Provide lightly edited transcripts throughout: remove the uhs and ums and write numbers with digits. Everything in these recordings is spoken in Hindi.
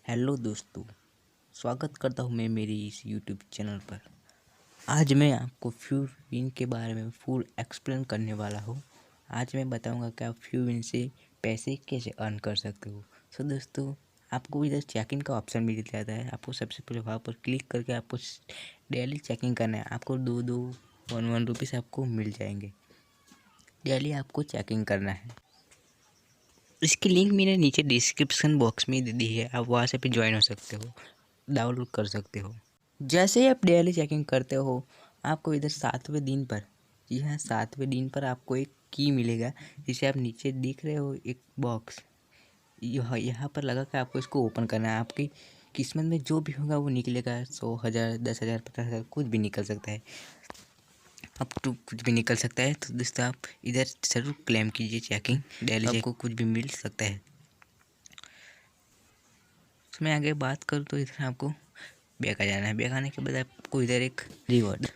हेलो दोस्तों, स्वागत करता हूँ मैं मेरी इस यूट्यूब चैनल पर। आज मैं आपको फ्यू विन के बारे में फुल एक्सप्लेन करने वाला हूँ। आज मैं बताऊँगा कि आप फ्यू विन से पैसे कैसे अर्न कर सकते हो। सो दोस्तों, आपको इधर चेक इन का ऑप्शन मिल जाता है। आपको सबसे पहले वहाँ पर क्लिक करके आपको डेली चेकिंग करना है। आपको दो 1 रुपीज़ आपको मिल जाएंगे। डेली आपको चेकिंग करना है। इसकी लिंक मैंने नीचे डिस्क्रिप्शन बॉक्स में दे दी है। आप वहाँ से भी ज्वाइन हो सकते हो, डाउनलोड कर सकते हो। जैसे ही आप डेली चेकिंग करते हो, आपको इधर 7वें दिन पर, जी हाँ 7वें दिन पर आपको एक की मिलेगा, जिसे आप नीचे दिख रहे हो एक बॉक्स, यहाँ पर लगा कर आपको इसको ओपन करना है। आपकी किस्मत में जो भी होगा वो निकलेगा। 100,000, 10,000, 50,000 कुछ भी निकल सकता है। अब तो कुछ भी निकल सकता है। तो दोस्तों, आप इधर जरूर क्लेम कीजिए चेकिंग डेली, आपको कुछ भी मिल सकता है। तो मैं आगे बात करूँ तो इधर आपको बैक आ जाना है। बैक आने के बाद आपको इधर एक रिवॉर्ड,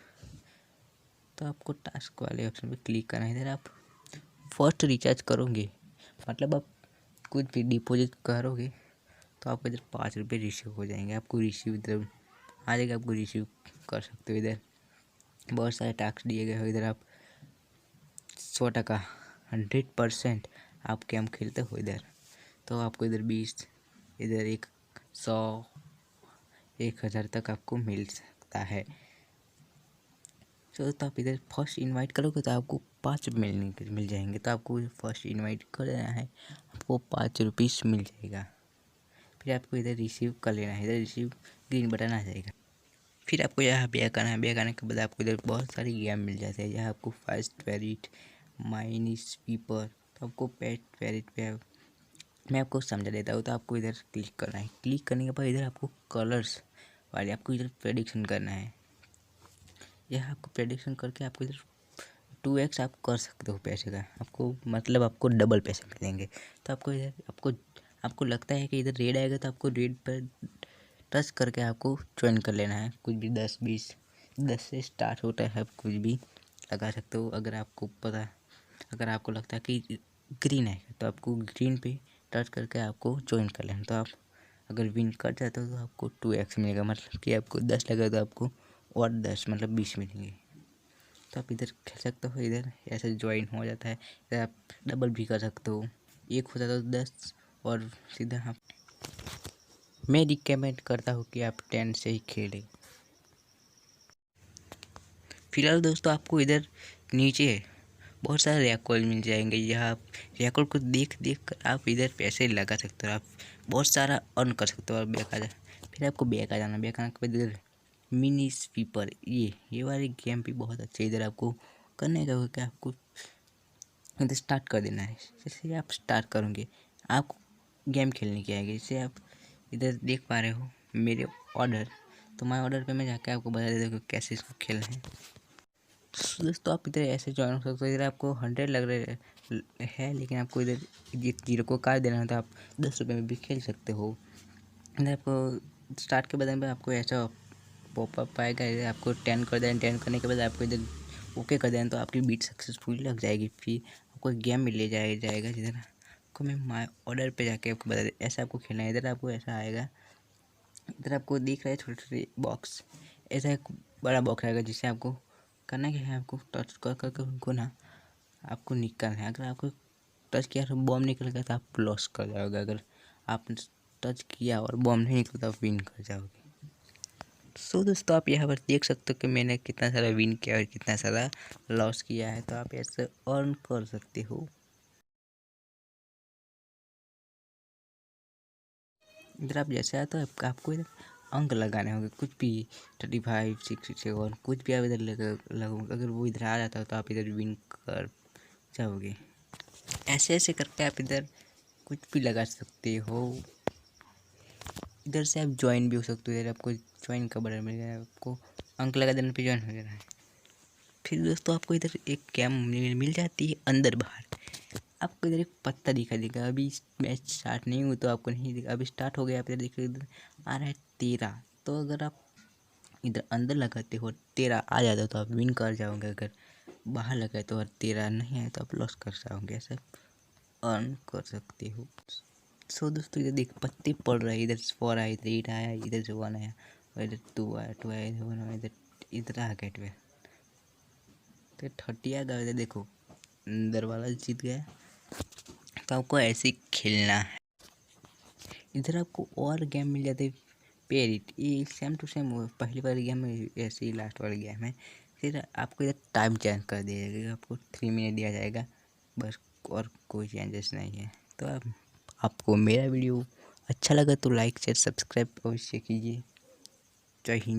तो आपको टास्क वाले ऑप्शन पे क्लिक करना है। इधर आप फर्स्ट रिचार्ज करोगे, मतलब आप कुछ भी डिपॉजिट करोगे तो आपको इधर 5 रुपये रिसीव हो जाएंगे। आपको रिसीव इधर आ जाएगा, आपको रिसीव कर सकते हो। इधर बहुत सारे टास्क दिए गए हो। इधर आप 100%, 100% आप गेम खेलते हो इधर, तो आपको इधर 20, इधर 100, 1000 तक आपको मिल सकता है। तो आप इधर फर्स्ट इनवाइट करोगे तो आपको 5 मिल जाएंगे। तो आपको फर्स्ट इनवाइट कर देना है, आपको 5 रुपीज़ मिल जाएगा। फिर आपको इधर रिसीव कर लेना है। इधर रिसीव ग्रीन बटन आ जाएगा। फिर आपको यहाँ बैक आना है। बैक आने के बाद आपको इधर बहुत सारी गेम मिल जाते हैं। यहाँ आपको फर्स्ट फेरिट, माइनी स्वीपर, तो आपको पेट फेरिट पे मैं आपको समझा देता हूँ। तो आपको इधर क्लिक करना है। क्लिक करने के बाद इधर आपको कलर्स वाले आपको इधर प्रेडिक्शन करना है। यह आपको प्रेडिक्शन करके आपको इधर 2x आप कर सकते हो पैसे का। आपको मतलब आपको डबल पैसे मिलेंगे। तो आपको इधर आपको लगता है कि इधर रेड आएगा तो आपको रेड पर टच करके आपको ज्वाइन कर लेना है। कुछ भी 10, 20, 10 से स्टार्ट होता है। आप कुछ भी लगा सकते हो। अगर आपको लगता है कि ग्रीन आएगा तो आपको ग्रीन पे टच करके आपको ज्वाइन कर लेना। तो आप अगर विन कर जाते हो तो आपको 2x मिलेगा। मतलब कि आपको 10 लगा तो आपको और 10 मतलब 20 मिलेंगे। तो आप इधर खेल सकते हो। इधर ऐसे ज्वाइन हो जाता है। इधर आप डबल भी कर सकते हो। एक हो जाता तो 10 और सीधा आप, मैं रिकमेंड करता हूँ कि आप 10 से ही खेलें। फिलहाल दोस्तों, आपको इधर नीचे बहुत सारे रिकॉर्ड मिल जाएंगे। यहाँ आप रिकॉर्ड को देख कर आप इधर पैसे लगा सकते हो। आप बहुत सारा अर्न कर सकते हो। और बैक आ जा, फिर आपको बैक आ जाना। बैक आने के बाद इधर मिनी स्वीपर, ये वाली गेम भी बहुत अच्छी है। इधर आपको करने का क्या, आपको इधर स्टार्ट कर देना है। जैसे आप स्टार्ट करोगे आपको गेम खेलने की आएगी। जैसे आप इधर देख पा रहे हो मेरे ऑर्डर, तो माय ऑर्डर पे मैं जाकर आपको बता देता हूँ कैसे इसको खेलना है। तो दोस्तों, आप इधर ऐसे ज्वाइन हो सकते हो। इधर आपको 100 लग रहे है, लेकिन आपको इधर ये 0 को काट देना है तो आप 10 रुपये में भी खेल सकते हो। इधर आपको स्टार्ट के बाद में आपको ऐसा पॉपअप आएगा। इधर आपको 10 कर देना। 10 करने के बाद आपको इधर ओके कर देना, तो आपकी बीट सक्सेसफुल लग जाएगी। फिर आपको गेम में ले जाएगा जिधर आपको मैं माय ऑर्डर पे जाके आपको बता दे ऐसा आपको खेलना है। इधर आपको ऐसा आएगा। इधर आपको दिख रहा है छोटे छोटे बॉक्स, ऐसा एक बड़ा बॉक्स आएगा जिससे आपको करना क्या है, आपको टच कर उनको ना आपको निकालना है। अगर आपको टच किया तो बॉम्ब निकलेगा तो आप लॉस कर जाओगे। अगर आप टच किया और बॉम्ब नहीं निकला तो आप विन कर जाओगे। सो दोस्तों, आप यहाँ पर देख सकते हो कि मैंने कितना सारा विन किया और कितना सारा लॉस किया है। तो आप ऐसे अर्न कर सकते हो। इधर आप जैसे आए तो आपको इधर अंक लगाने होंगे। कुछ भी 35, 67 कुछ भी आप इधर लगोगे। अगर वो इधर आ जाता है तो आप इधर विन कर जाओगे। ऐसे ऐसे करके आप इधर कुछ भी लगा सकते हो। इधर से आप ज्वाइन भी हो सकते हो। इधर आपको ज्वाइन का बटन मिल गया, आपको अंक लगा देने पे ज्वाइन हो जाना है। फिर दोस्तों, आपको इधर एक गेम मिल जाती है अंदर बाहर। आपको इधर एक पत्ता दिखा देगा। अभी मैच स्टार्ट नहीं हुआ तो आपको नहीं दिखा। अभी स्टार्ट हो गया। आप इधर देखिए, इधर आ रहा है 13। तो अगर आप इधर अंदर लगाते हो 13 आ जाता है तो आप विन कर जाओगे। अगर बाहर लगाए तो और 13 नहीं आए तो आप लॉस कर जाओगे। ऐसा अर्न कर सकते हो। सो दोस्तों इधर देख पत्ते पड़ रहे हैं, इधर 4 आया, इधर 8 आया, इधर से 1 आया और इधर 2 आया, 2 आया, इधर 1 आया, इधर इधर आ गया 12। तो 30 आ गया। इधर देखो अंदर वाला जीत गया। तो आपको ऐसे ही खेलना है। इधर आपको और गेम मिल जाते हैं पेरिट, ये सेम टू सेम पहली वाली गेम में ऐसे ही लास्ट वाली गेम है। फिर आपको इधर टाइम चेंज कर दिया जाएगा, आपको 3 मिनट दिया जाएगा बस, और कोई चेंजेस नहीं है। तो आपको मेरा वीडियो अच्छा लगा तो लाइक शेयर सब्सक्राइब अवश्य कीजिए। जय हिंद।